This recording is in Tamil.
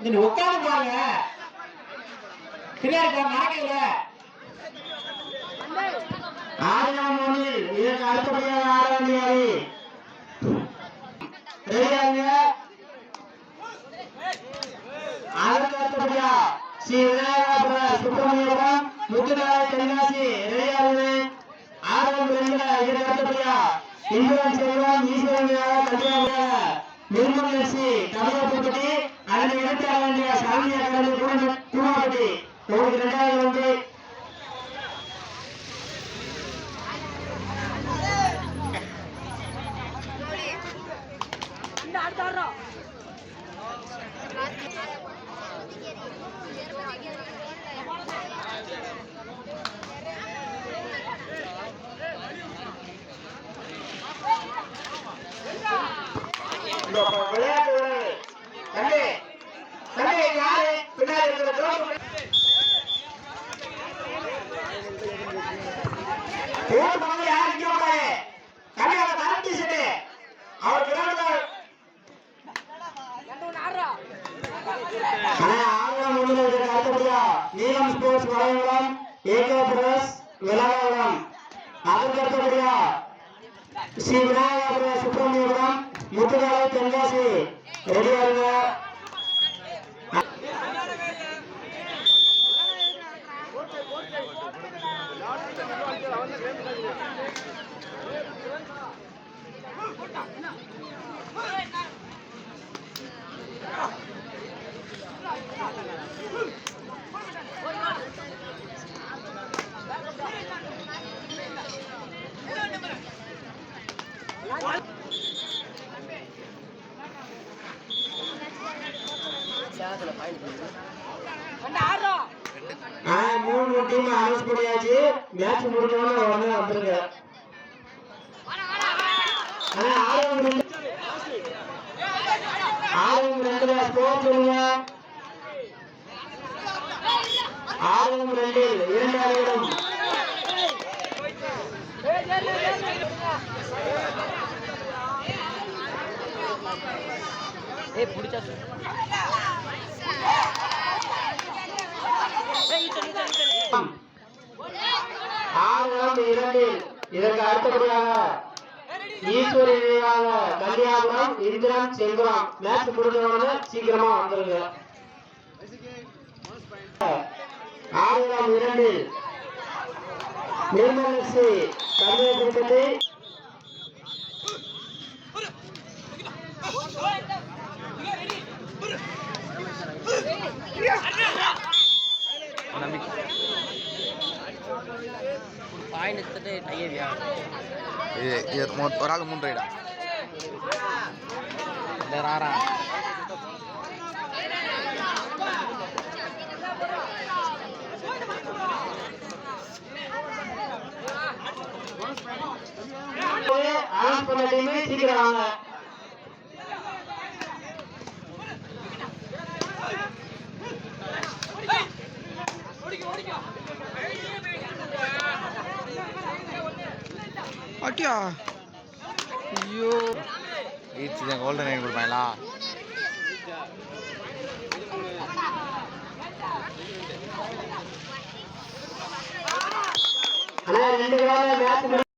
நீ உட்கார்ந்து பாருங்க. பின்னாடி மறக்கல. ஆறாம் மொழியில் இதற்கு அடுத்தபடியாக ஆட வேண்டியது ரெடியாங்க. அதற்கு அடுத்தபடியா ஸ்ரீ விநாயகபுர சுப்பிரமணியபுரம் முத்துநாளை தென்காசி ரெடியாகுது. ஆறாம் இதற்கு அடுத்தபடியா இந்திரன் செல்வம் ஈஸ்வரன் கல்யாண நிர்மலசி தமிழப்பட்டி அதனை எடுத்து ஆட வேண்டிய சாமியா கடலை கூமாப்பட்டி உங்களுக்கு 2வது வந்து விளையாட்டு யாரு பின்னாடி நீலம் ஸ்போர்ட்ஸ் வளையங்குளம் ஏகே பிரஸ் விளையாடுகளம். அதற்கு அடுத்தபடியா ஸ்ரீ விநாயகபுர சுப்பிரமணியபுரம் முத்துகாலை தென்காசி ரெடியாருங்க. மூணு டீம் அனௌன்ஸ் பண்ணியாச்சு. மேட்ச் முடிஞ்சோன்னு உடனே வந்துருங்க. ஆர்வம் 2 ஸ்கோர் சொல்லுங்க. ஆர்வம் 2 2வது இடம். ஆர்வம் 2 இதற்கு அடுத்தபடியாக ஈஸ்வரி கல்யாணபுரம் இந்திரன் செல்வம் மேட்ச் முடிஞ்சவன சீக்கிரமா வந்துருங்க. ஆர்வம் 2 நிர்மலசி கல்யாணபுரத்தை ஒராள் 3 ரைடா வேற சீக்கிரம் வாங்க. அட்டியா ஐயோ இது கோல்டன் லைன் கொடுப்பாங்களா? அண்ணா 2 மேட்ச்